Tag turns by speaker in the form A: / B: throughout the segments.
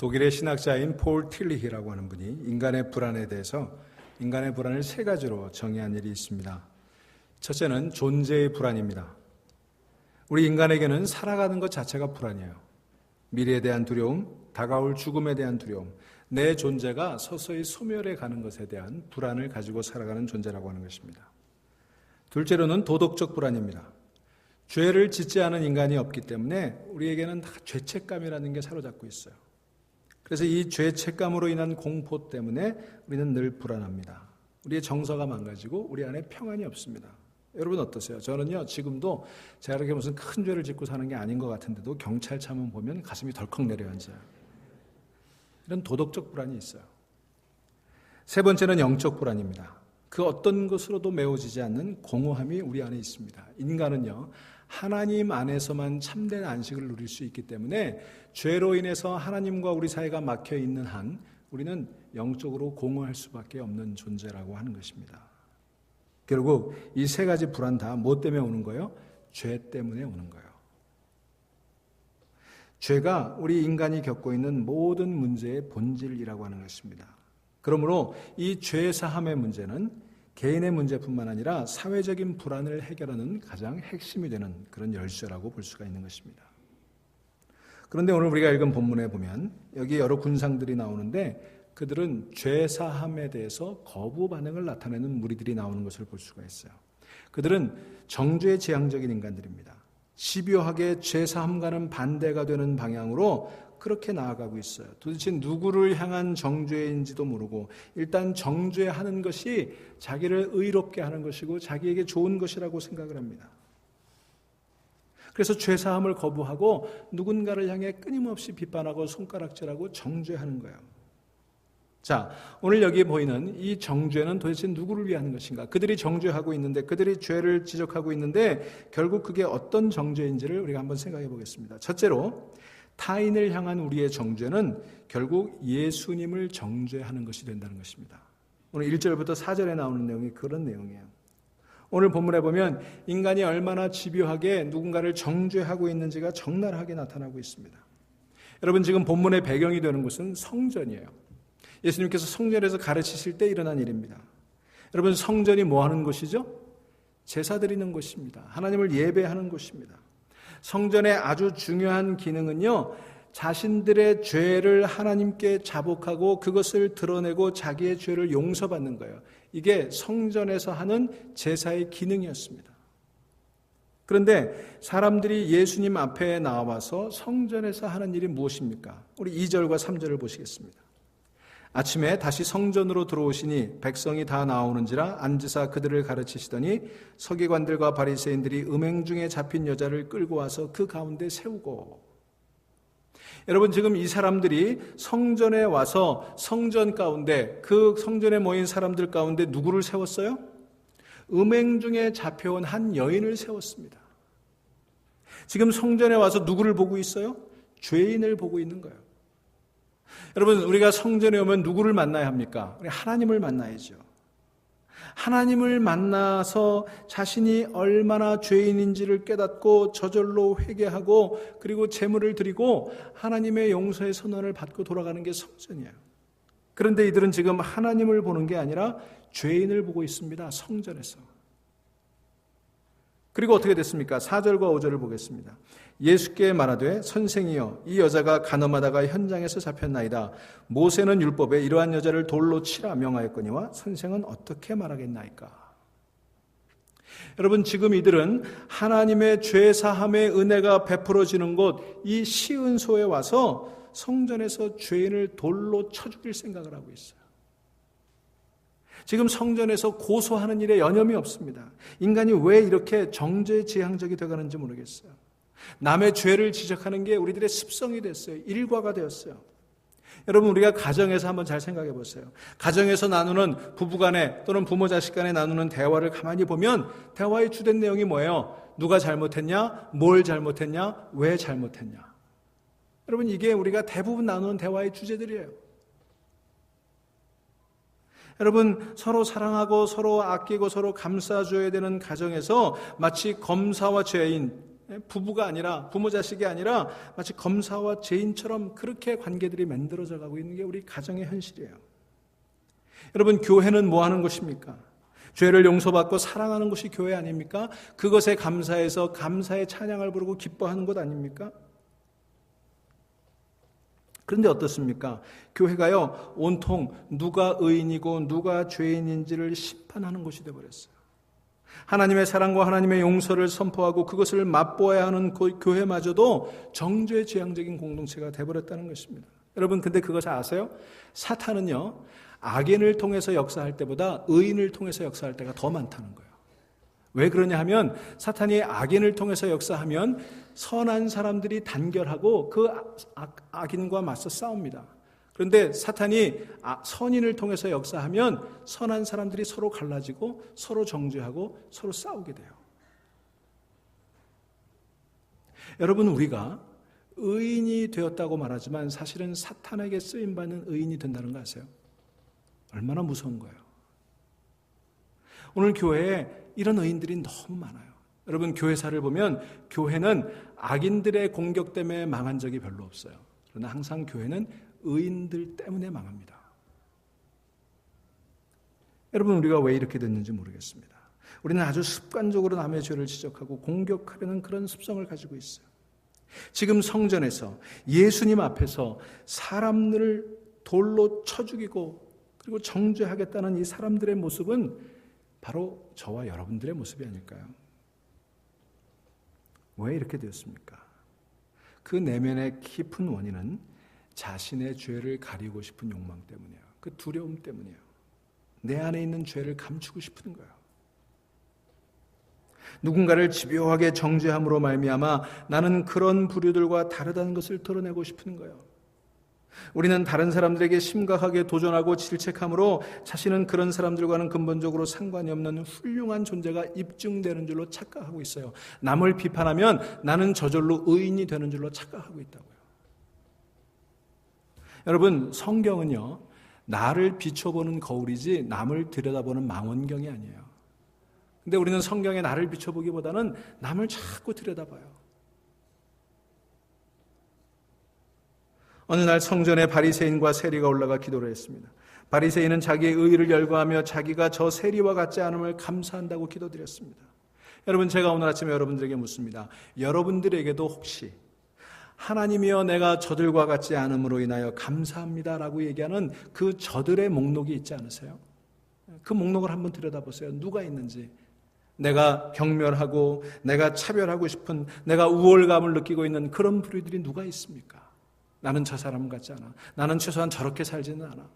A: 독일의 신학자인 폴 틸리히라고 하는 분이 인간의 불안에 대해서 인간의 불안을 세 가지로 정의한 일이 있습니다. 첫째는 존재의 불안입니다. 우리 인간에게는 살아가는 것 자체가 불안이에요. 미래에 대한 두려움, 다가올 죽음에 대한 두려움, 내 존재가 서서히 소멸해 가는 것에 대한 불안을 가지고 살아가는 존재라고 하는 것입니다. 둘째로는 도덕적 불안입니다. 죄를 짓지 않은 인간이 없기 때문에 우리에게는 다 죄책감이라는 게 사로잡고 있어요. 그래서 이 죄책감으로 인한 공포 때문에 우리는 늘 불안합니다. 우리의 정서가 망가지고 우리 안에 평안이 없습니다. 여러분 어떠세요? 저는요, 지금도 제가 이렇게 무슨 큰 죄를 짓고 사는 게 아닌 것 같은데도 경찰차만 보면 가슴이 덜컥 내려앉아요. 이런 도덕적 불안이 있어요. 세 번째는 영적 불안입니다. 그 어떤 것으로도 메워지지 않는 공허함이 우리 안에 있습니다. 인간은요, 하나님 안에서만 참된 안식을 누릴 수 있기 때문에 죄로 인해서 하나님과 우리 사이가 막혀 있는 한 우리는 영적으로 공허할 수밖에 없는 존재라고 하는 것입니다. 결국 이 세 가지 불안 다 뭐 때문에 오는 거예요? 죄 때문에 오는 거예요. 죄가 우리 인간이 겪고 있는 모든 문제의 본질이라고 하는 것입니다. 그러므로 이 죄 사함의 문제는 개인의 문제뿐만 아니라 사회적인 불안을 해결하는 가장 핵심이 되는 그런 열쇠라고 볼 수가 있는 것입니다. 그런데 오늘 우리가 읽은 본문에 보면 여기 여러 군상들이 나오는데 그들은 죄 사함에 대해서 거부 반응을 나타내는 무리들이 나오는 것을 볼 수가 있어요. 그들은 정죄 지향적인 인간들입니다. 집요하게 죄 사함과는 반대가 되는 방향으로 그렇게 나아가고 있어요. 도대체 누구를 향한 정죄인지도 모르고 일단 정죄하는 것이 자기를 의롭게 하는 것이고 자기에게 좋은 것이라고 생각을 합니다. 그래서 죄사함을 거부하고 누군가를 향해 끊임없이 비판하고 손가락질하고 정죄하는 거예요. 자, 오늘 여기 보이는 이 정죄는 도대체 누구를 위한 것인가? 그들이 정죄하고 있는데, 그들이 죄를 지적하고 있는데 결국 그게 어떤 정죄인지를 우리가 한번 생각해 보겠습니다. 첫째로 타인을 향한 우리의 정죄는 결국 예수님을 정죄하는 것이 된다는 것입니다. 오늘 1절부터 4절에 나오는 내용이 그런 내용이에요. 오늘 본문에 보면 인간이 얼마나 집요하게 누군가를 정죄하고 있는지가 적나라하게 나타나고 있습니다. 여러분, 지금 본문의 배경이 되는 곳은 성전이에요. 예수님께서 성전에서 가르치실 때 일어난 일입니다. 여러분, 성전이 뭐 하는 곳이죠? 제사 드리는 곳입니다. 하나님을 예배하는 곳입니다. 성전의 아주 중요한 기능은요, 자신들의 죄를 하나님께 자복하고 그것을 드러내고 자기의 죄를 용서받는 거예요. 이게 성전에서 하는 제사의 기능이었습니다. 그런데 사람들이 예수님 앞에 나와서 성전에서 하는 일이 무엇입니까? 우리 2절과 3절을 보시겠습니다. 아침에 다시 성전으로 들어오시니 백성이 다 나오는지라 앉으사 그들을 가르치시더니 서기관들과 바리새인들이 음행 중에 잡힌 여자를 끌고 와서 그 가운데 세우고. 여러분, 지금 이 사람들이 성전에 와서 성전 가운데, 그 성전에 모인 사람들 가운데 누구를 세웠어요? 음행 중에 잡혀온 한 여인을 세웠습니다. 지금 성전에 와서 누구를 보고 있어요? 죄인을 보고 있는 거예요. 여러분, 우리가 성전에 오면 누구를 만나야 합니까? 우리 하나님을 만나야죠. 하나님을 만나서 자신이 얼마나 죄인인지를 깨닫고 저절로 회개하고 그리고 제물을 드리고 하나님의 용서의 선언을 받고 돌아가는 게 성전이에요. 그런데 이들은 지금 하나님을 보는 게 아니라 죄인을 보고 있습니다. 성전에서. 그리고 어떻게 됐습니까? 4절과 5절을 보겠습니다. 예수께 말하되 선생이여, 이 여자가 간음하다가 현장에서 잡혔나이다. 모세는 율법에 이러한 여자를 돌로 치라 명하였거니와 선생은 어떻게 말하겠나이까? 여러분, 지금 이들은 하나님의 죄사함의 은혜가 베풀어지는 곳, 이 시은소에 와서 성전에서 죄인을 돌로 쳐 죽일 생각을 하고 있어요. 지금 성전에서 고소하는 일에 여념이 없습니다. 인간이 왜 이렇게 정죄지향적이 되어가는지 모르겠어요. 남의 죄를 지적하는 게 우리들의 습성이 됐어요. 일과가 되었어요. 여러분, 우리가 가정에서 한번 잘 생각해 보세요. 가정에서 나누는 부부간에 또는 부모 자식 간에 나누는 대화를 가만히 보면 대화의 주된 내용이 뭐예요? 누가 잘못했냐? 뭘 잘못했냐? 왜 잘못했냐? 여러분, 이게 우리가 대부분 나누는 대화의 주제들이에요. 여러분, 서로 사랑하고 서로 아끼고 서로 감싸줘야 되는 가정에서 마치 검사와 죄인, 부부가 아니라, 부모 자식이 아니라 마치 검사와 죄인처럼 그렇게 관계들이 만들어져 가고 있는 게 우리 가정의 현실이에요. 여러분, 교회는 뭐 하는 곳입니까? 죄를 용서받고 사랑하는 곳이 교회 아닙니까? 그것에 감사해서 감사의 찬양을 부르고 기뻐하는 곳 아닙니까? 그런데 어떻습니까? 교회가요, 온통 누가 의인이고 누가 죄인인지를 심판하는 곳이 되어버렸어요. 하나님의 사랑과 하나님의 용서를 선포하고 그것을 맛보아야 하는 그 교회마저도 정죄지향적인 공동체가 되어버렸다는 것입니다. 여러분, 근데 그것을 아세요? 사탄은요, 악인을 통해서 역사할 때보다 의인을 통해서 역사할 때가 더 많다는 거예요. 왜 그러냐 하면, 사탄이 악인을 통해서 역사하면 선한 사람들이 단결하고 그 악인과 맞서 싸웁니다. 그런데 사탄이 선인을 통해서 역사하면 선한 사람들이 서로 갈라지고 서로 정죄하고 서로 싸우게 돼요. 여러분, 우리가 의인이 되었다고 말하지만 사실은 사탄에게 쓰임받는 의인이 된다는 거 아세요? 얼마나 무서운 거예요. 오늘 교회에 이런 의인들이 너무 많아요. 여러분, 교회사를 보면 교회는 악인들의 공격 때문에 망한 적이 별로 없어요. 그러나 항상 교회는 의인들 때문에 망합니다. 여러분, 우리가 왜 이렇게 됐는지 모르겠습니다. 우리는 아주 습관적으로 남의 죄를 지적하고 공격하려는 그런 습성을 가지고 있어요. 지금 성전에서 예수님 앞에서 사람들을 돌로 쳐 죽이고 그리고 정죄하겠다는 이 사람들의 모습은 바로 저와 여러분들의 모습이 아닐까요? 왜 이렇게 되었습니까? 그 내면의 깊은 원인은 자신의 죄를 가리고 싶은 욕망 때문이에요. 그 두려움 때문이에요. 내 안에 있는 죄를 감추고 싶은 거예요. 누군가를 집요하게 정죄함으로 말미암아 나는 그런 부류들과 다르다는 것을 드러내고 싶은 거예요. 우리는 다른 사람들에게 심각하게 도전하고 질책함으로 자신은 그런 사람들과는 근본적으로 상관이 없는 훌륭한 존재가 입증되는 줄로 착각하고 있어요. 남을 비판하면 나는 저절로 의인이 되는 줄로 착각하고 있다고요. 여러분, 성경은요, 나를 비춰보는 거울이지 남을 들여다보는 망원경이 아니에요. 근데 우리는 성경에 나를 비춰보기보다는 남을 자꾸 들여다봐요. 어느 날 성전에 바리새인과 세리가 올라가 기도를 했습니다. 바리새인은 자기의 의의를 열거하며 자기가 저 세리와 같지 않음을 감사한다고 기도드렸습니다. 여러분, 제가 오늘 아침에 여러분들에게 묻습니다. 여러분들에게도 혹시 하나님이여 내가 저들과 같지 않음으로 인하여 감사합니다라고 얘기하는 그 저들의 목록이 있지 않으세요? 그 목록을 한번 들여다보세요. 누가 있는지. 내가 경멸하고 내가 차별하고 싶은, 내가 우월감을 느끼고 있는 그런 부류들이 누가 있습니까? 나는 저 사람 같지 않아. 나는 최소한 저렇게 살지는 않아.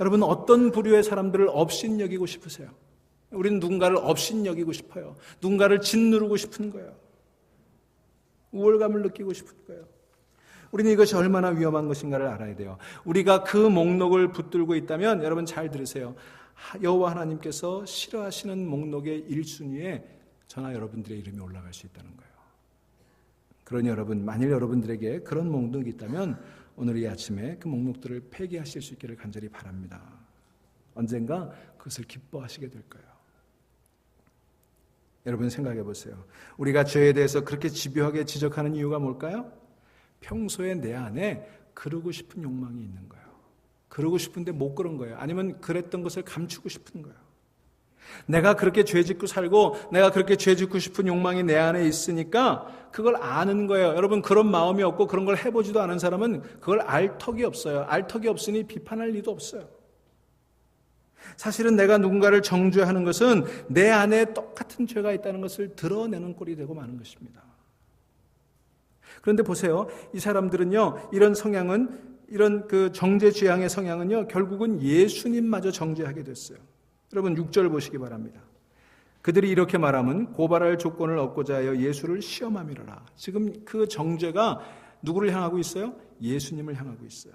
A: 여러분, 어떤 부류의 사람들을 업신여기고 싶으세요? 우리는 누군가를 업신여기고 싶어요. 누군가를 짓누르고 싶은 거예요. 우월감을 느끼고 싶은 거예요. 우리는 이것이 얼마나 위험한 것인가를 알아야 돼요. 우리가 그 목록을 붙들고 있다면 여러분 잘 들으세요. 여호와 하나님께서 싫어하시는 목록의 1순위에 저나 여러분들의 이름이 올라갈 수 있다는 거예요. 그러니 여러분, 만일 여러분들에게 그런 목록이 있다면 오늘 이 아침에 그 목록들을 폐기하실 수 있기를 간절히 바랍니다. 언젠가 그것을 기뻐하시게 될 거예요. 여러분 생각해 보세요. 우리가 죄에 대해서 그렇게 집요하게 지적하는 이유가 뭘까요? 평소에 내 안에 그러고 싶은 욕망이 있는 거예요. 그러고 싶은데 못 그런 거예요. 아니면 그랬던 것을 감추고 싶은 거예요. 내가 그렇게 죄 짓고 살고 내가 그렇게 죄 짓고 싶은 욕망이 내 안에 있으니까 그걸 아는 거예요. 여러분, 그런 마음이 없고 그런 걸 해보지도 않은 사람은 그걸 알 턱이 없어요. 알 턱이 없으니 비판할 리도 없어요. 사실은 내가 누군가를 정죄하는 것은 내 안에 똑같은 죄가 있다는 것을 드러내는 꼴이 되고 마는 것입니다. 그런데 보세요. 이 사람들은요, 이런 성향은, 이런 그 정죄지향의 성향은요, 결국은 예수님마저 정죄하게 됐어요. 여러분 6절 보시기 바랍니다. 그들이 이렇게 말하면 고발할 조건을 얻고자 하여 예수를 시험함이로라. 지금 그 정죄가 누구를 향하고 있어요? 예수님을 향하고 있어요.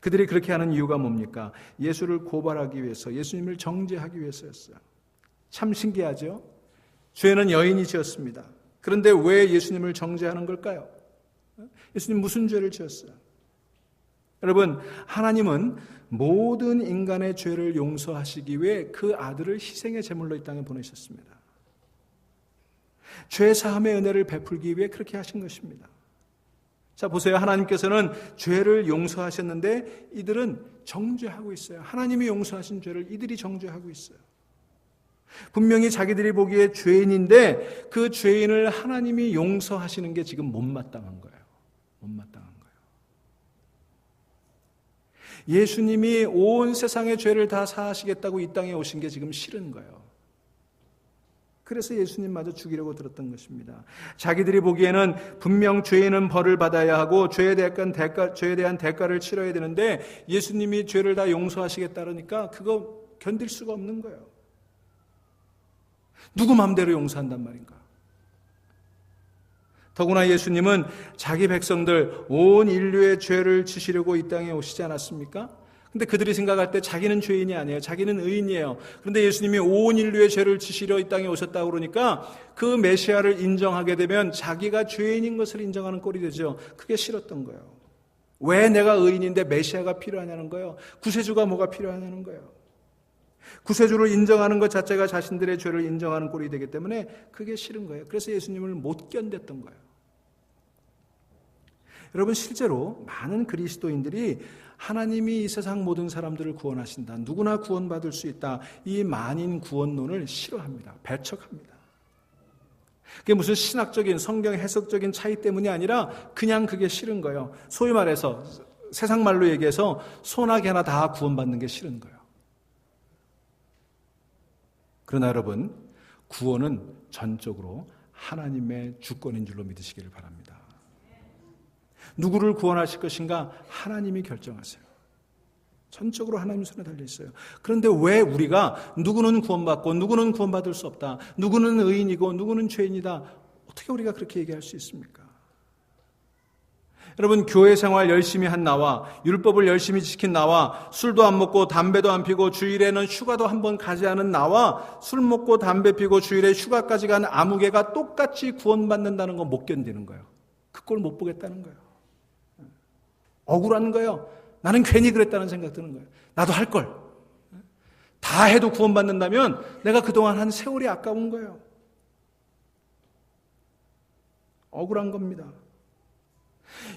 A: 그들이 그렇게 하는 이유가 뭡니까? 예수를 고발하기 위해서, 예수님을 정죄하기 위해서였어요. 참 신기하죠? 죄는 여인이 지었습니다. 그런데 왜 예수님을 정죄하는 걸까요? 예수님 무슨 죄를 지었어요? 여러분, 하나님은 모든 인간의 죄를 용서하시기 위해 그 아들을 희생의 제물로 이 땅에 보내셨습니다. 죄 사함의 은혜를 베풀기 위해 그렇게 하신 것입니다. 자, 보세요. 하나님께서는 죄를 용서하셨는데 이들은 정죄하고 있어요. 하나님이 용서하신 죄를 이들이 정죄하고 있어요. 분명히 자기들이 보기에 죄인인데 그 죄인을 하나님이 용서하시는 게 지금 못마땅한 거예요. 못마땅한 거예요. 예수님이 온 세상의 죄를 다 사하시겠다고 이 땅에 오신 게 지금 싫은 거예요. 그래서 예수님마저 죽이려고 들었던 것입니다. 자기들이 보기에는 분명 죄인은 벌을 받아야 하고 죄에 대한 대가를 치러야 되는데 예수님이 죄를 다 용서하시겠다 그러니까 그거 견딜 수가 없는 거예요. 누구 마음대로 용서한단 말인가? 더구나 예수님은 자기 백성들 온 인류의 죄를 지시려고 이 땅에 오시지 않았습니까? 근데 그들이 생각할 때 자기는 죄인이 아니에요. 자기는 의인이에요. 그런데 예수님이 온 인류의 죄를 지시려 이 땅에 오셨다고 그러니까 그 메시아를 인정하게 되면 자기가 죄인인 것을 인정하는 꼴이 되죠. 그게 싫었던 거예요. 왜 내가 의인인데 메시아가 필요하냐는 거예요. 구세주가 뭐가 필요하냐는 거예요. 구세주를 인정하는 것 자체가 자신들의 죄를 인정하는 꼴이 되기 때문에 그게 싫은 거예요. 그래서 예수님을 못 견뎠던 거예요. 여러분, 실제로 많은 그리스도인들이 하나님이 이 세상 모든 사람들을 구원하신다, 누구나 구원받을 수 있다, 이 만인 구원론을 싫어합니다. 배척합니다. 그게 무슨 신학적인 성경 해석적인 차이 때문이 아니라 그냥 그게 싫은 거예요. 소위 말해서 세상 말로 얘기해서 소나기 하나 다 구원받는 게 싫은 거예요. 그러나 여러분, 구원은 전적으로 하나님의 주권인 줄로 믿으시기를 바랍니다. 누구를 구원하실 것인가 하나님이 결정하세요. 전적으로 하나님 손에 달려있어요. 그런데 왜 우리가 누구는 구원받고 누구는 구원받을 수 없다, 누구는 의인이고 누구는 죄인이다, 어떻게 우리가 그렇게 얘기할 수 있습니까? 여러분, 교회 생활 열심히 한 나와, 율법을 열심히 지킨 나와, 술도 안 먹고 담배도 안 피고 주일에는 휴가도 한 번 가지 않은 나와, 술 먹고 담배 피고 주일에 휴가까지 간 아무개가 똑같이 구원받는다는 건 못 견디는 거예요. 그 꼴 못 보겠다는 거예요. 억울한 거예요. 나는 괜히 그랬다는 생각 드는 거예요. 나도 할 걸. 다 해도 구원받는다면 내가 그동안 한 세월이 아까운 거예요. 억울한 겁니다.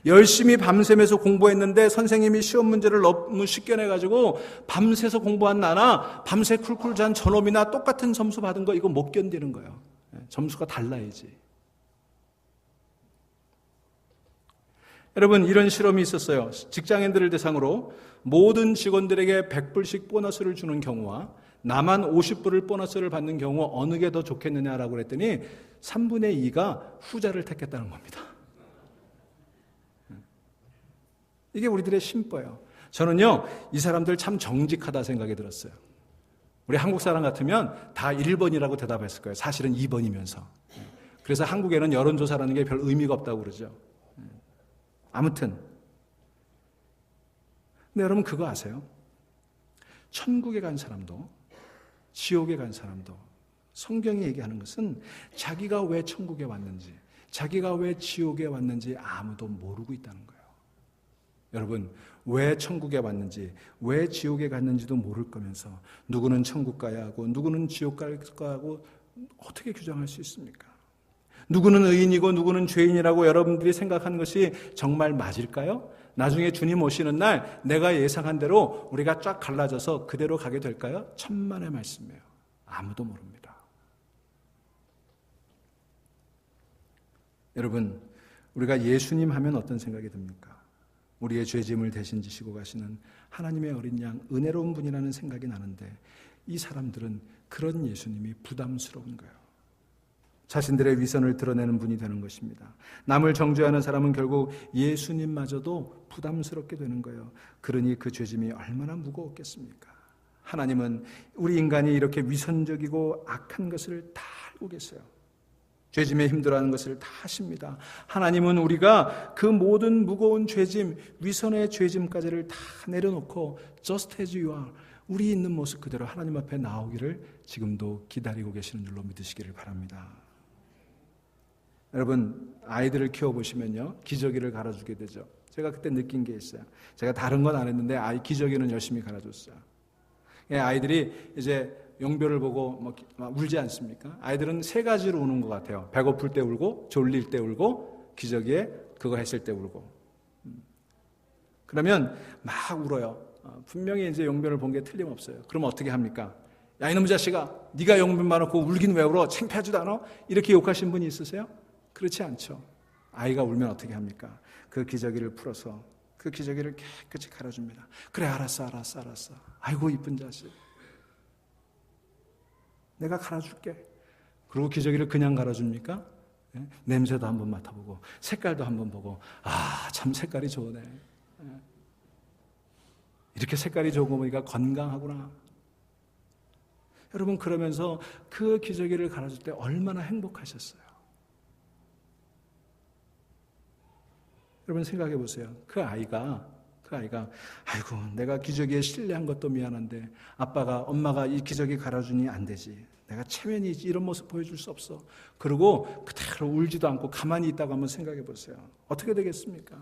A: 열심히 밤새면서 공부했는데 선생님이 시험 문제를 너무 쉽게 내가지고 밤새서 공부한 나나 밤새 쿨쿨 잔 저놈이나 똑같은 점수 받은 거, 이거 못 견디는 거예요. 점수가 달라야지. 여러분, 이런 실험이 있었어요. 직장인들을 대상으로 모든 직원들에게 100불씩 보너스를 주는 경우와 나만 50불을 보너스를 받는 경우 어느 게 더 좋겠느냐라고 그랬더니 3분의 2가 후자를 택했다는 겁니다. 이게 우리들의 심보예요. 저는요, 이 사람들 참 정직하다 생각이 들었어요. 우리 한국 사람 같으면 다 1번이라고 대답했을 거예요. 사실은 2번이면서. 그래서 한국에는 여론조사라는 게 별 의미가 없다고 그러죠. 아무튼, 근데 여러분 그거 아세요? 천국에 간 사람도 지옥에 간 사람도 성경이 얘기하는 것은 자기가 왜 천국에 왔는지, 자기가 왜 지옥에 왔는지 아무도 모르고 있다는 거예요. 여러분, 왜 천국에 왔는지, 왜 지옥에 갔는지도 모를 거면서 누구는 천국 가야 하고 누구는 지옥 가야 하고 어떻게 규정할 수 있습니까? 누구는 의인이고 누구는 죄인이라고 여러분들이 생각하는 것이 정말 맞을까요? 나중에 주님 오시는 날 내가 예상한 대로 우리가 쫙 갈라져서 그대로 가게 될까요? 천만의 말씀이에요. 아무도 모릅니다. 여러분, 우리가 예수님 하면 어떤 생각이 듭니까? 우리의 죄짐을 대신 지시고 가시는 하나님의 어린 양, 은혜로운 분이라는 생각이 나는데 이 사람들은 그런 예수님이 부담스러운 거예요. 자신들의 위선을 드러내는 분이 되는 것입니다. 남을 정죄하는 사람은 결국 예수님마저도 부담스럽게 되는 거예요. 그러니 그 죄짐이 얼마나 무거웠겠습니까? 하나님은 우리 인간이 이렇게 위선적이고 악한 것을 다 알고 계세요. 죄짐에 힘들어하는 것을 다 아십니다. 하나님은 우리가 그 모든 무거운 죄짐, 위선의 죄짐까지를 다 내려놓고 just as you are, 우리 있는 모습 그대로 하나님 앞에 나오기를 지금도 기다리고 계시는 줄로 믿으시기를 바랍니다. 여러분, 아이들을 키워보시면요, 기저귀를 갈아주게 되죠. 제가 그때 느낀 게 있어요. 제가 다른 건 안 했는데 아이 기저귀는 열심히 갈아줬어요. 아이들이 이제 용별을 보고 울지 않습니까? 아이들은 세 가지로 우는 것 같아요. 배고플 때 울고, 졸릴 때 울고, 기저귀에 그거 했을 때 울고. 그러면 막 울어요. 분명히 이제 용변을 본 게 틀림없어요. 그럼 어떻게 합니까? 야, 이놈의 자식아, 네가 용변 많았고 울긴 왜 울어? 창피하지도 않아? 이렇게 욕하신 분이 있으세요? 그렇지 않죠. 아이가 울면 어떻게 합니까? 그 기저귀를 풀어서 그 기저귀를 깨끗이 갈아줍니다. 그래, 알았어. 아이고 이쁜 자식, 내가 갈아줄게. 그리고 기저귀를 그냥 갈아줍니까? 냄새도 한번 맡아보고 색깔도 한번 보고, 참 색깔이 좋으네. 이렇게 색깔이 좋은 거 보니까 건강하구나. 여러분, 그러면서 그 기저귀를 갈아줄 때 얼마나 행복하셨어요. 여러분 생각해 보세요. 그 아이가 아이고 내가 기저귀에 실례한 것도 미안한데 엄마가 이 기저귀 갈아주니 안 되지. 내가 체면이 이런 모습 보여줄 수 없어. 그리고 그대로 울지도 않고 가만히 있다고 한번 생각해 보세요. 어떻게 되겠습니까?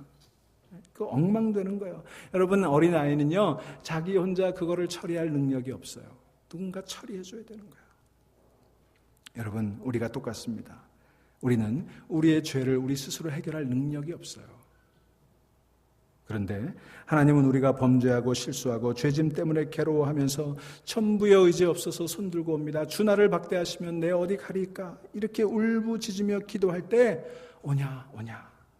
A: 그 엉망되는 거예요. 여러분, 어린아이는요, 자기 혼자 그거를 처리할 능력이 없어요. 누군가 처리해 줘야 되는 거예요. 여러분, 우리가 똑같습니다. 우리는 우리의 죄를 우리 스스로 해결할 능력이 없어요. 그런데 하나님은 우리가 범죄하고 실수하고 죄짐 때문에 괴로워하면서 천부의 의지 없어서 손들고 옵니다. 주 나를 박대하시면 내 어디 가리까? 이렇게 울부짖으며 기도할 때 오냐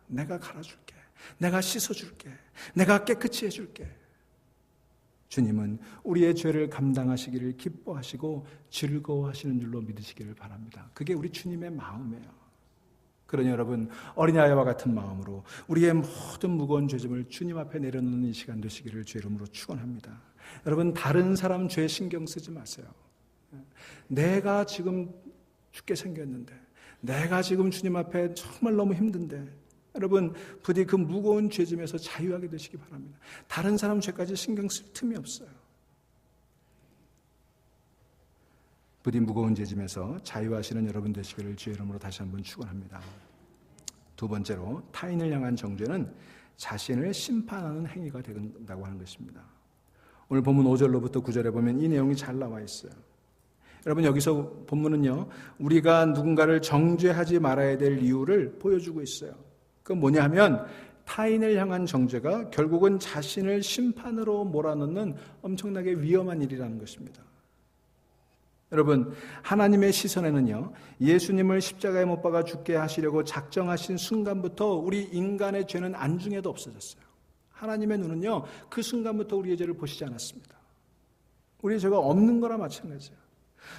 A: 내가 갈아줄게. 내가 씻어줄게. 내가 깨끗이 해줄게. 주님은 우리의 죄를 감당하시기를 기뻐하시고 즐거워하시는 줄로 믿으시기를 바랍니다. 그게 우리 주님의 마음이에요. 그러니 여러분, 어린아이와 같은 마음으로 우리의 모든 무거운 죄짐을 주님 앞에 내려놓는 이 시간 되시기를 주 이름으로 축원합니다. 여러분, 다른 사람 죄 신경 쓰지 마세요. 내가 지금 죽게 생겼는데, 내가 지금 주님 앞에 정말 너무 힘든데, 여러분, 부디 그 무거운 죄짐에서 자유하게 되시기 바랍니다. 다른 사람 죄까지 신경 쓸 틈이 없어요. 부디 무거운 죄짐에서 자유하시는 여러분 되시기를 주의 이름으로 다시 한번 축원합니다. 두 번째로, 타인을 향한 정죄는 자신을 심판하는 행위가 된다고 하는 것입니다. 오늘 본문 5절로부터 9절에 보면 이 내용이 잘 나와 있어요. 여러분, 여기서 본문은요, 우리가 누군가를 정죄하지 말아야 될 이유를 보여주고 있어요. 그건 뭐냐 하면, 타인을 향한 정죄가 결국은 자신을 심판으로 몰아넣는 엄청나게 위험한 일이라는 것입니다. 여러분, 하나님의 시선에는요, 예수님을 십자가에 못 박아 죽게 하시려고 작정하신 순간부터 우리 인간의 죄는 안중에도 없어졌어요. 하나님의 눈은요, 그 순간부터 우리의 죄를 보시지 않았습니다. 우리의 죄가 없는 거나 마찬가지예요.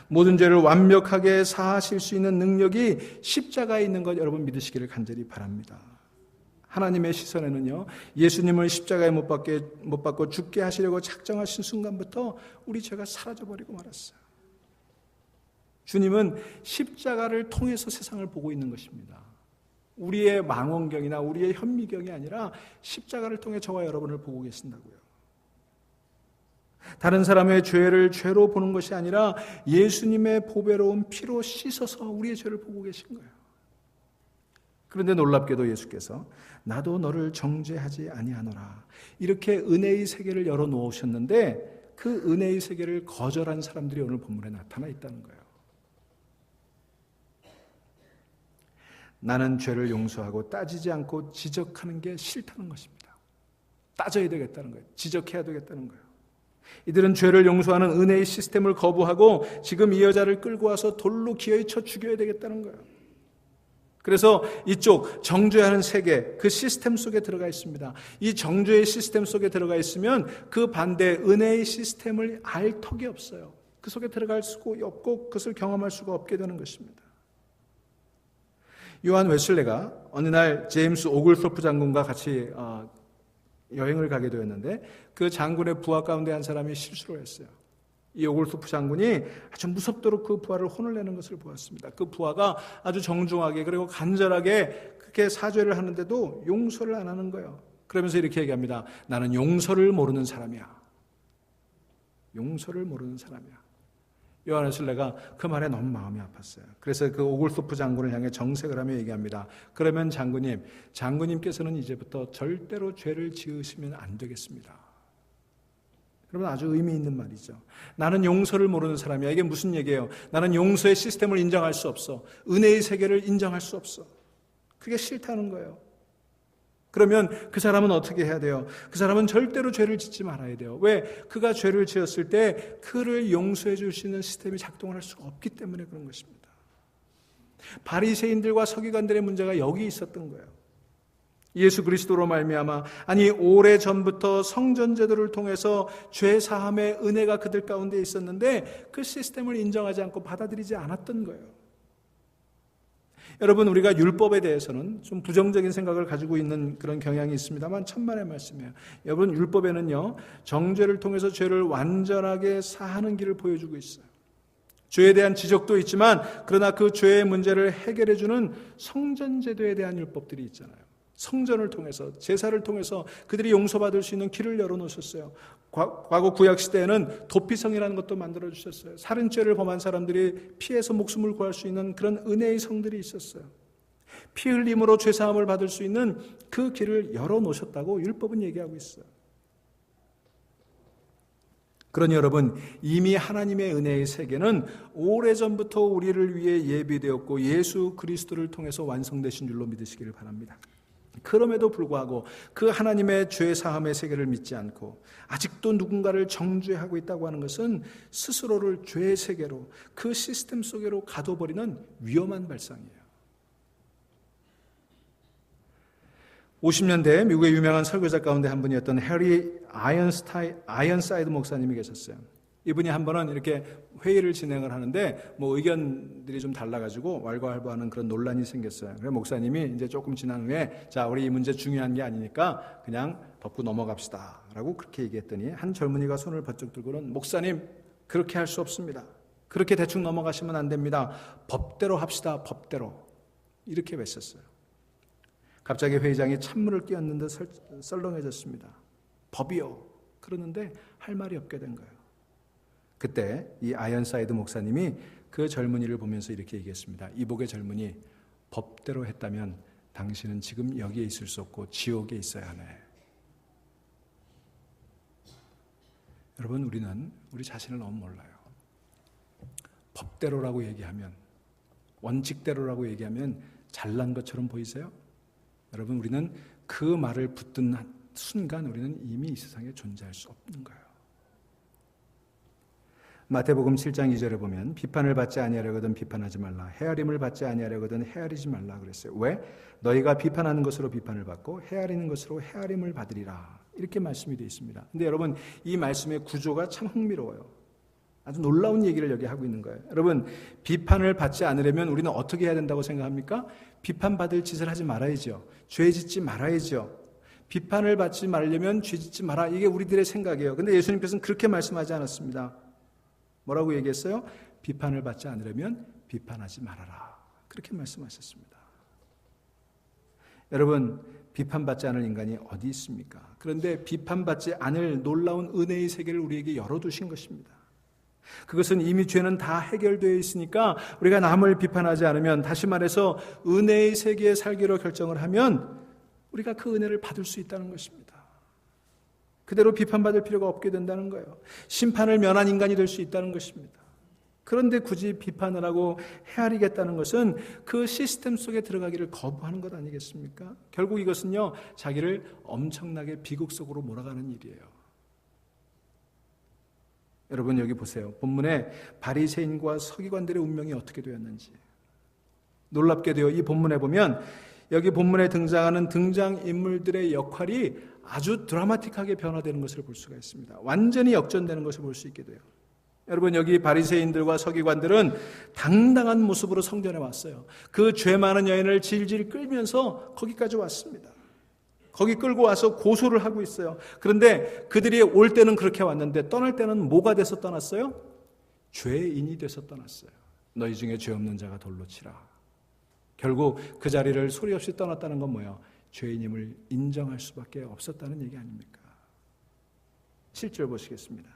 A: 모든 죄를 완벽하게 사하실 수 있는 능력이 십자가에 있는 것 여러분 믿으시기를 간절히 바랍니다. 하나님의 시선에는요, 예수님을 십자가에 못 박고 죽게 하시려고 작정하신 순간부터 우리 죄가 사라져버리고 말았어요. 주님은 십자가를 통해서 세상을 보고 있는 것입니다. 우리의 망원경이나 우리의 현미경이 아니라 십자가를 통해 저와 여러분을 보고 계신다고요. 다른 사람의 죄를 죄로 보는 것이 아니라 예수님의 보배로운 피로 씻어서 우리의 죄를 보고 계신 거예요. 그런데 놀랍게도 예수께서 나도 너를 정죄하지 아니하노라, 이렇게 은혜의 세계를 열어놓으셨는데 그 은혜의 세계를 거절한 사람들이 오늘 본문에 나타나 있다는 거예요. 나는 죄를 용서하고 따지지 않고 지적하는 게 싫다는 것입니다. 따져야 되겠다는 거예요. 지적해야 되겠다는 거예요. 이들은 죄를 용서하는 은혜의 시스템을 거부하고 지금 이 여자를 끌고 와서 돌로 기어이 쳐 죽여야 되겠다는 거예요. 그래서 이쪽 정죄하는 세계, 그 시스템 속에 들어가 있습니다. 이 정죄의 시스템 속에 들어가 있으면 그 반대 은혜의 시스템을 알 턱이 없어요. 그 속에 들어갈 수가 없고 그것을 경험할 수가 없게 되는 것입니다. 요한 웨슬레가 어느 날 제임스 오글소프 장군과 같이 여행을 가게 되었는데 그 장군의 부하 가운데 한 사람이 실수를 했어요. 이 오글소프 장군이 아주 무섭도록 그 부하를 혼을 내는 것을 보았습니다. 그 부하가 아주 정중하게 그리고 간절하게 그렇게 사죄를 하는데도 용서를 안 하는 거예요. 그러면서 이렇게 얘기합니다. 나는 용서를 모르는 사람이야. 용서를 모르는 사람이야. 요한 웨슬레가 그 말에 너무 마음이 아팠어요. 그래서 그 오글소프 장군을 향해 정색을 하며 얘기합니다. 그러면 장군님께서는 이제부터 절대로 죄를 지으시면 안 되겠습니다. 여러분 아주 의미 있는 말이죠. 나는 용서를 모르는 사람이야. 이게 무슨 얘기예요? 나는 용서의 시스템을 인정할 수 없어. 은혜의 세계를 인정할 수 없어. 그게 싫다는 거예요. 그러면 그 사람은 어떻게 해야 돼요? 그 사람은 절대로 죄를 짓지 말아야 돼요. 왜? 그가 죄를 지었을 때 그를 용서해 줄 수 있는 시스템이 작동을 할 수가 없기 때문에 그런 것입니다. 바리새인들과 서기관들의 문제가 여기 있었던 거예요. 예수 그리스도로 말미암아, 아니 오래전부터 성전 제도를 통해서 죄 사함의 은혜가 그들 가운데 있었는데 그 시스템을 인정하지 않고 받아들이지 않았던 거예요. 여러분, 우리가 율법에 대해서는 좀 부정적인 생각을 가지고 있는 그런 경향이 있습니다만 천만의 말씀이에요. 여러분, 율법에는요, 정죄를 통해서 죄를 완전하게 사하는 길을 보여주고 있어요. 죄에 대한 지적도 있지만 그러나 그 죄의 문제를 해결해주는 성전제도에 대한 율법들이 있잖아요. 성전을 통해서, 제사를 통해서 그들이 용서받을 수 있는 길을 열어놓으셨어요. 과거 구약시대에는 도피성이라는 것도 만들어주셨어요. 살인죄를 범한 사람들이 피해서 목숨을 구할 수 있는 그런 은혜의 성들이 있었어요. 피 흘림으로 죄사함을 받을 수 있는 그 길을 열어놓으셨다고 율법은 얘기하고 있어요. 그러니 여러분, 이미 하나님의 은혜의 세계는 오래전부터 우리를 위해 예비되었고 예수 그리스도를 통해서 완성되신 줄로 믿으시기를 바랍니다. 그럼에도 불구하고 그 하나님의 죄 사함의 세계를 믿지 않고 아직도 누군가를 정죄하고 있다고 하는 것은 스스로를 죄의 세계로, 그 시스템 속으로 가둬버리는 위험한 발상이에요. 50년대 미국의 유명한 설교자 가운데 한 분이었던 해리 아이언사이드 목사님이 계셨어요. 이분이 한 번은 이렇게 회의를 진행을 하는데 의견들이 좀 달라가지고 왈가왈부하는 그런 논란이 생겼어요. 그래서 목사님이 이제 조금 지난 후에 자, 우리 이 문제 중요한 게 아니니까 그냥 덮고 넘어갑시다 라고 그렇게 얘기했더니 한 젊은이가 손을 번쩍 들고는 목사님, 그렇게 할 수 없습니다. 그렇게 대충 넘어가시면 안 됩니다. 법대로 합시다. 법대로. 이렇게 외쳤어요. 갑자기 회의장이 찬물을 끼얹는 듯 썰렁해졌습니다. 법이요. 그러는데 할 말이 없게 된 거예요. 그때 이 아이언사이드 목사님이 그 젊은이를 보면서 이렇게 얘기했습니다. 이복의 젊은이, 법대로 했다면 당신은 지금 여기에 있을 수 없고 지옥에 있어야 하네. 여러분, 우리는 우리 자신을 너무 몰라요. 법대로라고 얘기하면, 원칙대로라고 얘기하면 잘난 것처럼 보이세요? 여러분, 우리는 그 말을 붙든 순간 우리는 이미 이 세상에 존재할 수 없는 거예요. 마태복음 7장 2절에 보면 비판을 받지 아니하려거든 비판하지 말라, 헤아림을 받지 아니하려거든 헤아리지 말라 그랬어요. 왜? 너희가 비판하는 것으로 비판을 받고 헤아리는 것으로 헤아림을 받으리라. 이렇게 말씀이 되어 있습니다. 근데 여러분, 이 말씀의 구조가 참 흥미로워요. 아주 놀라운 얘기를 여기 하고 있는 거예요. 여러분, 비판을 받지 않으려면 우리는 어떻게 해야 된다고 생각합니까? 비판받을 짓을 하지 말아야죠. 죄 짓지 말아야죠. 비판을 받지 말려면 죄 짓지 마라. 이게 우리들의 생각이에요. 근데 예수님께서는 그렇게 말씀하지 않았습니다. 뭐라고 얘기했어요? 비판을 받지 않으려면 비판하지 말아라. 그렇게 말씀하셨습니다. 여러분, 비판받지 않을 인간이 어디 있습니까? 그런데 비판받지 않을 놀라운 은혜의 세계를 우리에게 열어두신 것입니다. 그것은 이미 죄는 다 해결되어 있으니까 우리가 남을 비판하지 않으면, 다시 말해서 은혜의 세계에 살기로 결정을 하면 우리가 그 은혜를 받을 수 있다는 것입니다. 그대로 비판받을 필요가 없게 된다는 거예요. 심판을 면한 인간이 될 수 있다는 것입니다. 그런데 굳이 비판을 하고 헤아리겠다는 것은 그 시스템 속에 들어가기를 거부하는 것 아니겠습니까? 결국 이것은요, 자기를 엄청나게 비극 속으로 몰아가는 일이에요. 여러분, 여기 보세요. 본문에 바리새인과 서기관들의 운명이 어떻게 되었는지. 놀랍게도요, 이 본문에 보면 여기 본문에 등장하는 등장인물들의 역할이 아주 드라마틱하게 변화되는 것을 볼 수가 있습니다. 완전히 역전되는 것을 볼 수 있게 돼요. 여러분, 여기 바리새인들과 서기관들은 당당한 모습으로 성전에 왔어요. 그 죄 많은 여인을 질질 끌면서 거기까지 왔습니다. 거기 끌고 와서 고소를 하고 있어요. 그런데 그들이 올 때는 그렇게 왔는데 떠날 때는 뭐가 돼서 떠났어요? 죄인이 돼서 떠났어요. 너희 중에 죄 없는 자가 돌로 치라. 결국 그 자리를 소리 없이 떠났다는 건 뭐예요? 죄인임을 인정할 수밖에 없었다는 얘기 아닙니까? 7절 보시겠습니다.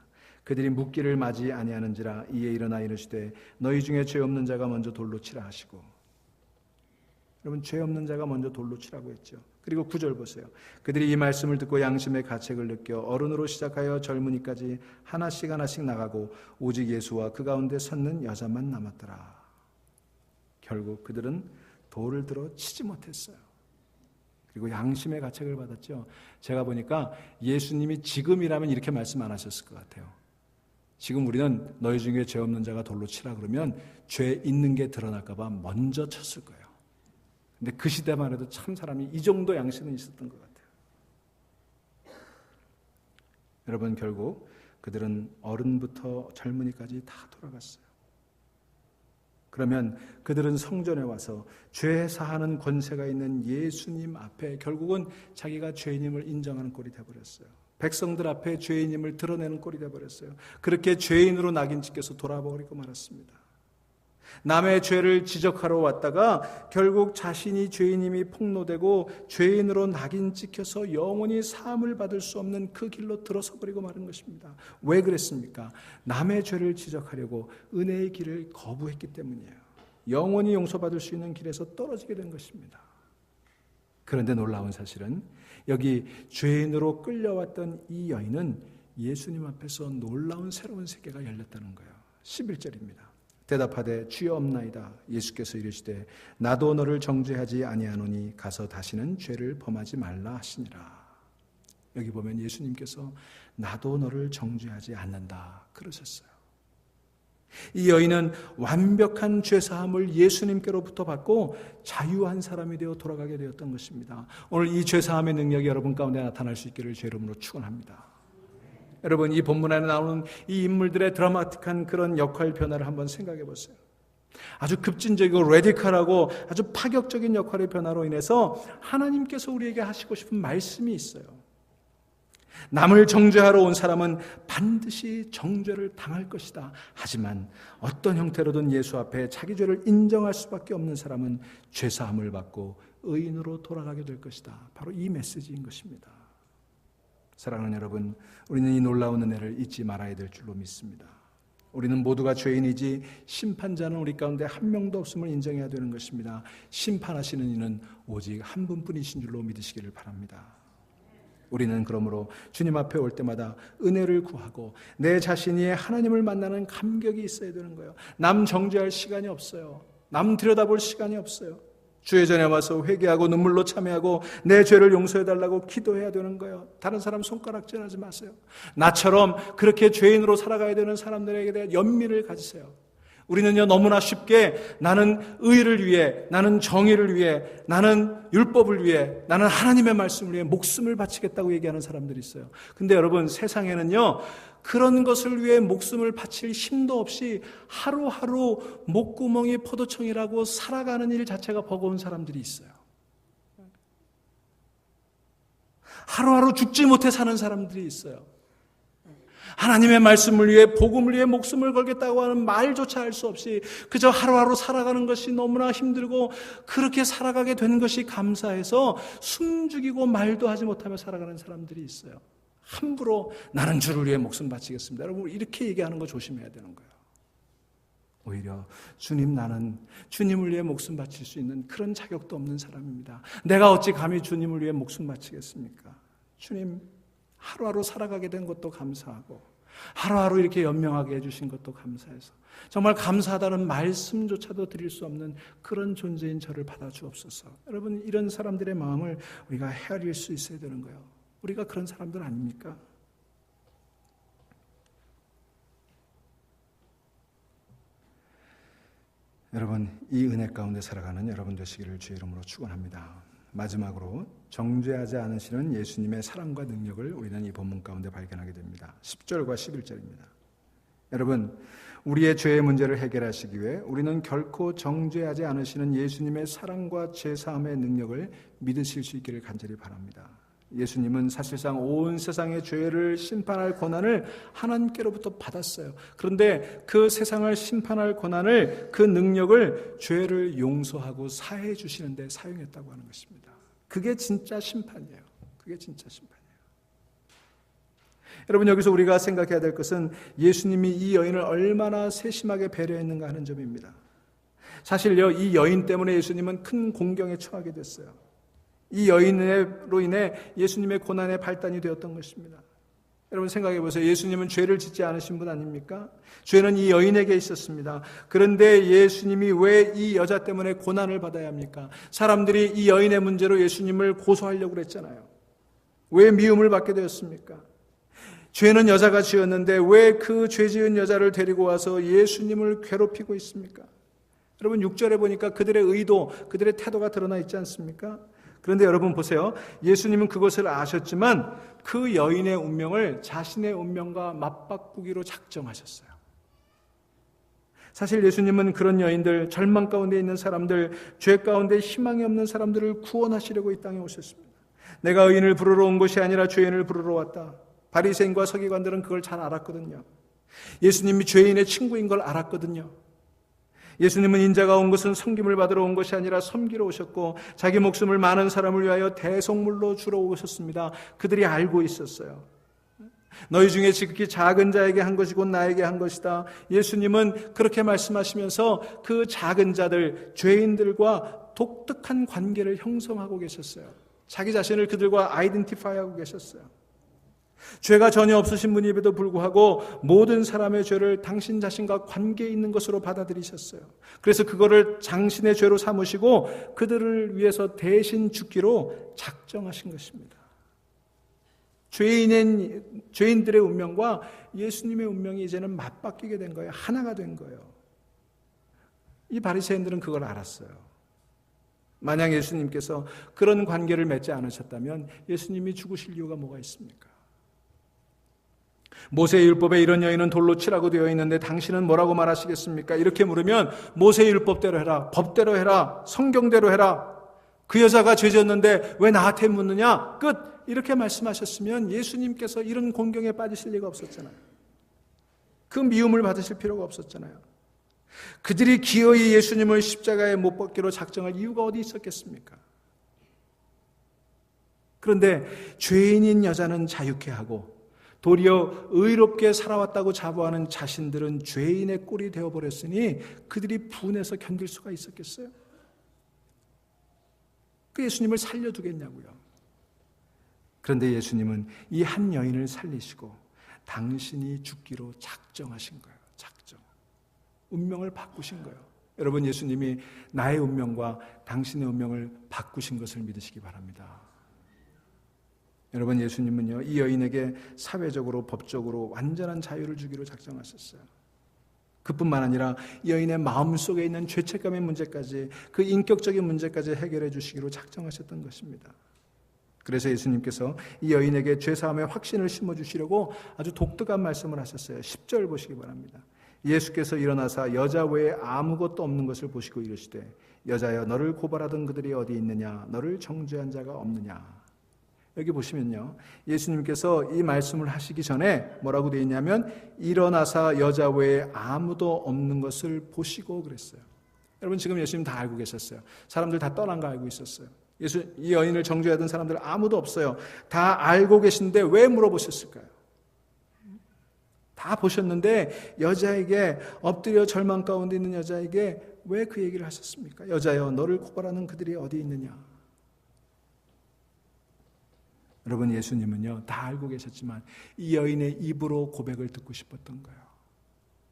A: 그들이 묻기를 맞이 아니하는지라 이에 일어나 이르시되 너희 중에 죄 없는 자가 먼저 돌로 치라 하시고. 여러분, 죄 없는 자가 먼저 돌로 치라고 했죠. 그리고 9절 보세요. 그들이 이 말씀을 듣고 양심의 가책을 느껴 어른으로 시작하여 젊은이까지 하나씩 하나씩 나가고 오직 예수와 그 가운데 섰는 여자만 남았더라. 결국 그들은 돌을 들어 치지 못했어요. 그리고 양심의 가책을 받았죠. 제가 보니까 예수님이 지금이라면 이렇게 말씀 안 하셨을 것 같아요. 지금 우리는 너희 중에 죄 없는 자가 돌로 치라 그러면 죄 있는 게 드러날까 봐 먼저 쳤을 거예요. 근데 그 시대만 해도 참 사람이 이 정도 양심은 있었던 것 같아요. 여러분, 결국 그들은 어른부터 젊은이까지 다 돌아갔어요. 그러면 그들은 성전에 와서 죄 사하는 권세가 있는 예수님 앞에 결국은 자기가 죄인임을 인정하는 꼴이 되어버렸어요. 백성들 앞에 죄인임을 드러내는 꼴이 되어버렸어요. 그렇게 죄인으로 낙인 찍혀서 돌아버리고 말았습니다. 남의 죄를 지적하러 왔다가 결국 자신이 죄인임이 폭로되고 죄인으로 낙인 찍혀서 영원히 사함을 받을 수 없는 그 길로 들어서 버리고 마는 것입니다. 왜 그랬습니까? 남의 죄를 지적하려고 은혜의 길을 거부했기 때문이에요. 영원히 용서받을 수 있는 길에서 떨어지게 된 것입니다. 그런데 놀라운 사실은 여기 죄인으로 끌려왔던 이 여인은 예수님 앞에서 놀라운 새로운 세계가 열렸다는 거예요. 11절입니다. 대답하되 주여 없나이다. 예수께서 이르시되 나도 너를 정죄하지 아니하노니 가서 다시는 죄를 범하지 말라 하시니라. 여기 보면 예수님께서 나도 너를 정죄하지 않는다 그러셨어요. 이 여인은 완벽한 죄사함을 예수님께로부터 받고 자유한 사람이 되어 돌아가게 되었던 것입니다. 오늘 이 죄사함의 능력이 여러분 가운데 나타날 수 있기를 주의 이름으로 축원합니다. 여러분, 이 본문 안에 나오는 이 인물들의 드라마틱한 그런 역할 변화를 한번 생각해 보세요. 아주 급진적이고 레디컬하고 아주 파격적인 역할의 변화로 인해서 하나님께서 우리에게 하시고 싶은 말씀이 있어요. 남을 정죄하러 온 사람은 반드시 정죄를 당할 것이다. 하지만 어떤 형태로든 예수 앞에 자기 죄를 인정할 수밖에 없는 사람은 죄사함을 받고 의인으로 돌아가게 될 것이다. 바로 이 메시지인 것입니다. 사랑하는 여러분, 우리는 이 놀라운 은혜를 잊지 말아야 될 줄로 믿습니다. 우리는 모두가 죄인이지 심판자는 우리 가운데 한 명도 없음을 인정해야 되는 것입니다. 심판하시는 이는 오직 한 분뿐이신 줄로 믿으시기를 바랍니다. 우리는 그러므로 주님 앞에 올 때마다 은혜를 구하고 내 자신이 하나님을 만나는 감격이 있어야 되는 거예요. 남 정죄할 시간이 없어요. 남 들여다볼 시간이 없어요. 주의 전에 와서 회개하고 눈물로 참회하고 내 죄를 용서해달라고 기도해야 되는 거예요. 다른 사람 손가락질하지 마세요. 나처럼 그렇게 죄인으로 살아가야 되는 사람들에게 대한 연민을 가지세요. 우리는요, 너무나 쉽게 나는 의를 위해, 나는 정의를 위해, 나는 율법을 위해, 나는 하나님의 말씀을 위해 목숨을 바치겠다고 얘기하는 사람들이 있어요. 근데 여러분, 세상에는요, 그런 것을 위해 목숨을 바칠 힘도 없이 하루하루 목구멍이 포도청이라고 살아가는 일 자체가 버거운 사람들이 있어요. 하루하루 죽지 못해 사는 사람들이 있어요. 하나님의 말씀을 위해, 복음을 위해 목숨을 걸겠다고 하는 말조차 할 수 없이 그저 하루하루 살아가는 것이 너무나 힘들고 그렇게 살아가게 된 것이 감사해서 숨죽이고 말도 하지 못하며 살아가는 사람들이 있어요. 함부로 나는 주를 위해 목숨 바치겠습니다. 여러분, 이렇게 얘기하는 거 조심해야 되는 거예요. 오히려 주님, 나는 주님을 위해 목숨 바칠 수 있는 그런 자격도 없는 사람입니다. 내가 어찌 감히 주님을 위해 목숨 바치겠습니까? 주님, 하루하루 살아가게 된 것도 감사하고 하루하루 이렇게 연명하게 해주신 것도 감사해서 정말 감사하다는 말씀조차도 드릴 수 없는 그런 존재인 저를 받아주옵소서. 여러분, 이런 사람들의 마음을 우리가 헤아릴 수 있어야 되는 거예요. 우리가 그런 사람들 아닙니까? 여러분, 이 은혜 가운데 살아가는 여러분 되시기를 주의 이름으로 축원합니다. 마지막으로 정죄하지 않으시는 예수님의 사랑과 능력을 우리는 이 본문 가운데 발견하게 됩니다. 10절과 11절입니다. 여러분, 우리의 죄의 문제를 해결하시기 위해 우리는 결코 정죄하지 않으시는 예수님의 사랑과 죄사함의 능력을 믿으실 수 있기를 간절히 바랍니다. 예수님은 사실상 온 세상의 죄를 심판할 권한을 하나님께로부터 받았어요. 그런데 그 세상을 심판할 권한을, 그 능력을 죄를 용서하고 사해 주시는데 사용했다고 하는 것입니다. 그게 진짜 심판이에요. 그게 진짜 심판이에요. 여러분, 여기서 우리가 생각해야 될 것은 예수님이 이 여인을 얼마나 세심하게 배려했는가 하는 점입니다. 사실요, 이 여인 때문에 예수님은 큰 공경에 처하게 됐어요. 이 여인으로 인해 예수님의 고난의 발단이 되었던 것입니다. 여러분 생각해 보세요. 예수님은 죄를 짓지 않으신 분 아닙니까? 죄는 이 여인에게 있었습니다. 그런데 예수님이 왜 이 여자 때문에 고난을 받아야 합니까? 사람들이 이 여인의 문제로 예수님을 고소하려고 그랬잖아요. 왜 미움을 받게 되었습니까? 죄는 여자가 지었는데 왜 그 죄 지은 여자를 데리고 와서 예수님을 괴롭히고 있습니까? 여러분 6절에 보니까 그들의 의도, 그들의 태도가 드러나 있지 않습니까? 그런데 여러분 보세요. 예수님은 그것을 아셨지만 그 여인의 운명을 자신의 운명과 맞바꾸기로 작정하셨어요. 사실 예수님은 그런 여인들, 절망 가운데 있는 사람들, 죄 가운데 희망이 없는 사람들을 구원하시려고 이 땅에 오셨습니다. 내가 의인을 부르러 온 것이 아니라 죄인을 부르러 왔다. 바리새인과 서기관들은 그걸 잘 알았거든요. 예수님이 죄인의 친구인 걸 알았거든요. 예수님은 인자가 온 것은 섬김을 받으러 온 것이 아니라 섬기러 오셨고 자기 목숨을 많은 사람을 위하여 대속물로 주러 오셨습니다. 그들이 알고 있었어요. 너희 중에 지극히 작은 자에게 한 것이 곧 나에게 한 것이다. 예수님은 그렇게 말씀하시면서 그 작은 자들, 죄인들과 독특한 관계를 형성하고 계셨어요. 자기 자신을 그들과 아이덴티파이하고 계셨어요. 죄가 전혀 없으신 분임에도 불구하고 모든 사람의 죄를 당신 자신과 관계 있는 것으로 받아들이셨어요. 그래서 그거를 당신의 죄로 삼으시고 그들을 위해서 대신 죽기로 작정하신 것입니다. 죄인들의 운명과 예수님의 운명이 이제는 맞바뀌게 된 거예요. 하나가 된 거예요. 이 바리새인들은 그걸 알았어요. 만약 예수님께서 그런 관계를 맺지 않으셨다면 예수님이 죽으실 이유가 뭐가 있습니까? 모세의 율법에 이런 여인은 돌로 치라고 되어 있는데 당신은 뭐라고 말하시겠습니까? 이렇게 물으면 모세의 율법대로 해라, 법대로 해라, 성경대로 해라. 그 여자가 죄졌는데 왜 나한테 묻느냐? 끝! 이렇게 말씀하셨으면 예수님께서 이런 공경에 빠지실 리가 없었잖아요. 그 미움을 받으실 필요가 없었잖아요. 그들이 기어이 예수님을 십자가에 못 박기로 작정할 이유가 어디 있었겠습니까? 그런데 죄인인 여자는 자유케 하고 도리어 의롭게 살아왔다고 자부하는 자신들은 죄인의 꼴이 되어버렸으니 그들이 분해서 견딜 수가 있었겠어요? 그 예수님을 살려두겠냐고요. 그런데 예수님은 이 한 여인을 살리시고 당신이 죽기로 작정하신 거예요. 작정. 운명을 바꾸신 거예요. 여러분, 예수님이 나의 운명과 당신의 운명을 바꾸신 것을 믿으시기 바랍니다. 여러분, 예수님은요, 이 여인에게 사회적으로, 법적으로 완전한 자유를 주기로 작정하셨어요. 그뿐만 아니라 이 여인의 마음속에 있는 죄책감의 문제까지, 그 인격적인 문제까지 해결해 주시기로 작정하셨던 것입니다. 그래서 예수님께서 이 여인에게 죄사함의 확신을 심어주시려고 아주 독특한 말씀을 하셨어요. 10절 보시기 바랍니다. 예수께서 일어나사 여자 외에 아무것도 없는 것을 보시고 이르시되 여자여 너를 고발하던 그들이 어디 있느냐? 너를 정죄한 자가 없느냐? 여기 보시면요, 예수님께서 이 말씀을 하시기 전에 뭐라고 되어 있냐면 일어나사 여자 외에 아무도 없는 것을 보시고 그랬어요. 여러분, 지금 예수님 다 알고 계셨어요. 사람들 다 떠난 거 알고 있었어요. 이 여인을 정죄하던 사람들 아무도 없어요. 다 알고 계신데 왜 물어보셨을까요? 다 보셨는데 여자에게, 엎드려 절망 가운데 있는 여자에게 왜 그 얘기를 하셨습니까? 여자여 너를 고발하는 그들이 어디 있느냐? 여러분, 예수님은요 다 알고 계셨지만 이 여인의 입으로 고백을 듣고 싶었던 거예요.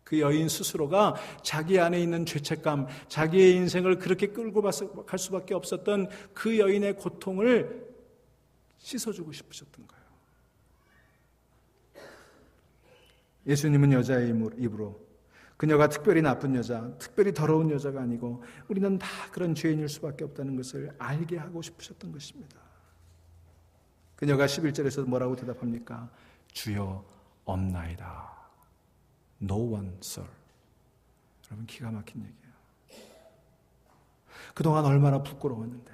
A: 그 여인 스스로가 자기 안에 있는 죄책감, 자기의 인생을 그렇게 끌고 갈 수밖에 없었던 그 여인의 고통을 씻어주고 싶으셨던 거예요. 예수님은 여자의 입으로 그녀가 특별히 나쁜 여자, 특별히 더러운 여자가 아니고 우리는 다 그런 죄인일 수밖에 없다는 것을 알게 하고 싶으셨던 것입니다. 그녀가 11절에서 뭐라고 대답합니까? 주여 없나이다. No one, sir. 여러분, 기가 막힌 얘기예요. 그동안 얼마나 부끄러웠는데,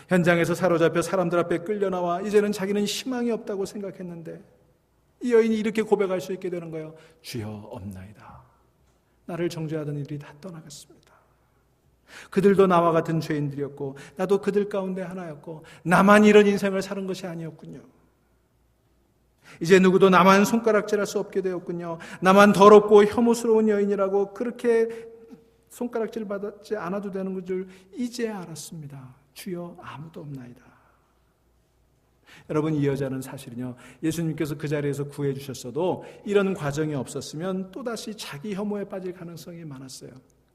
A: 현장에서 사로잡혀 사람들 앞에 끌려나와 이제는 자기는 희망이 없다고 생각했는데 이 여인이 이렇게 고백할 수 있게 되는 거예요. 주여 없나이다. 나를 정죄하던 이들이 다 떠나갔습니다. 그들도 나와 같은 죄인들이었고 나도 그들 가운데 하나였고 나만 이런 인생을 사는 것이 아니었군요. 이제 누구도 나만 손가락질할 수 없게 되었군요. 나만 더럽고 혐오스러운 여인이라고 그렇게 손가락질 받지 않아도 되는 것을 이제 알았습니다. 주여 아무도 없나이다. 여러분, 이 여자는 사실은요, 예수님께서 그 자리에서 구해 주셨어도 이런 과정이 없었으면 또다시 자기 혐오에 빠질 가능성이 많았어요.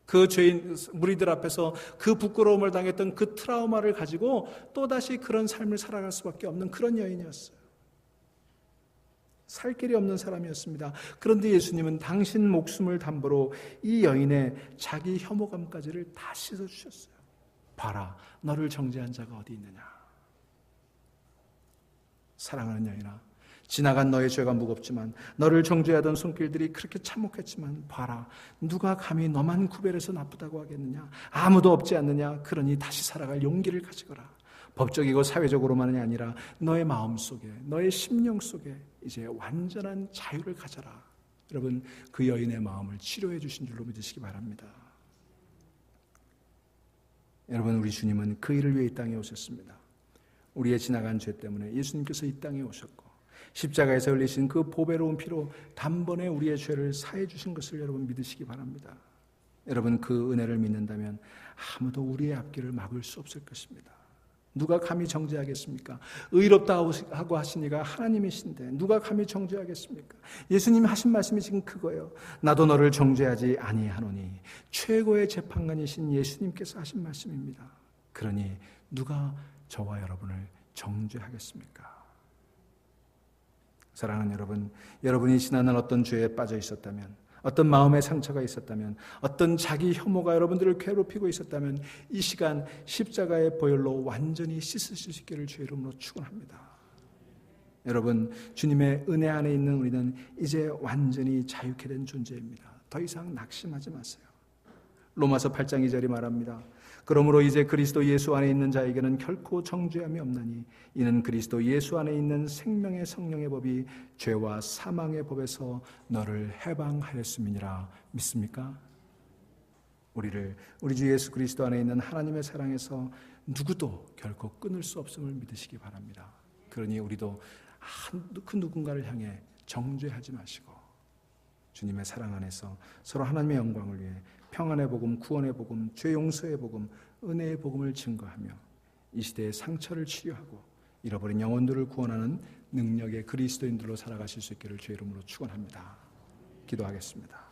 A: 그 죄인 무리들 앞에서 그 부끄러움을 당했던 그 트라우마를 가지고 또다시 그런 삶을 살아갈 수밖에 없는 그런 여인이었어요. 살 길이 없는 사람이었습니다. 그런데 예수님은 당신 목숨을 담보로 이 여인의 자기 혐오감까지를 다 씻어주셨어요. 봐라, 너를 정죄한 자가 어디 있느냐. 사랑하는 여인아, 지나간 너의 죄가 무겁지만 너를 정죄하던 손길들이 그렇게 참혹했지만 봐라, 누가 감히 너만 구별해서 나쁘다고 하겠느냐. 아무도 없지 않느냐. 그러니 다시 살아갈 용기를 가지거라. 법적이고 사회적으로만이 아니라 너의 마음속에, 너의 심령 속에 이제 완전한 자유를 가져라. 여러분, 그 여인의 마음을 치료해 주신 줄로 믿으시기 바랍니다. 여러분, 우리 주님은 그 일을 위해 이 땅에 오셨습니다. 우리의 지나간 죄 때문에 예수님께서 이 땅에 오셨고 십자가에서 흘리신 그 보배로운 피로 단번에 우리의 죄를 사해 주신 것을 여러분 믿으시기 바랍니다. 여러분, 그 은혜를 믿는다면 아무도 우리의 앞길을 막을 수 없을 것입니다. 누가 감히 정죄하겠습니까? 의롭다 하고 하신 이가 하나님이신데 누가 감히 정죄하겠습니까? 예수님이 하신 말씀이 지금 그거예요. 나도 너를 정죄하지 아니하노니. 최고의 재판관이신 예수님께서 하신 말씀입니다. 그러니 누가 저와 여러분을 정죄하겠습니까? 사랑하는 여러분, 여러분이 지난날 어떤 죄에 빠져 있었다면, 어떤 마음의 상처가 있었다면, 어떤 자기 혐오가 여러분들을 괴롭히고 있었다면 이 시간 십자가의 보혈로 완전히 씻으실 수 있기를 주의 이름으로 축원합니다. 여러분, 주님의 은혜 안에 있는 우리는 이제 완전히 자유케 된 존재입니다. 더 이상 낙심하지 마세요. 로마서 8장 2절이 말합니다. 그러므로 이제 그리스도 예수 안에 있는 자에게는 결코 정죄함이 없나니 이는 그리스도 예수 안에 있는 생명의 성령의 법이 죄와 사망의 법에서 너를 해방하였음이니라. 믿습니까? 우리 주 예수 그리스도 안에 있는 하나님의 사랑에서 누구도 결코 끊을 수 없음을 믿으시기 바랍니다. 그러니 우리도 그 누군가를 향해 정죄하지 마시고 주님의 사랑 안에서 서로 하나님의 영광을 위해 평안의 복음, 구원의 복음, 죄 용서의 복음, 은혜의 복음을 증거하며 이 시대의 상처를 치유하고 잃어버린 영혼들을 구원하는 능력의 그리스도인들로 살아가실 수 있기를 주의 이름으로 축원합니다. 기도하겠습니다.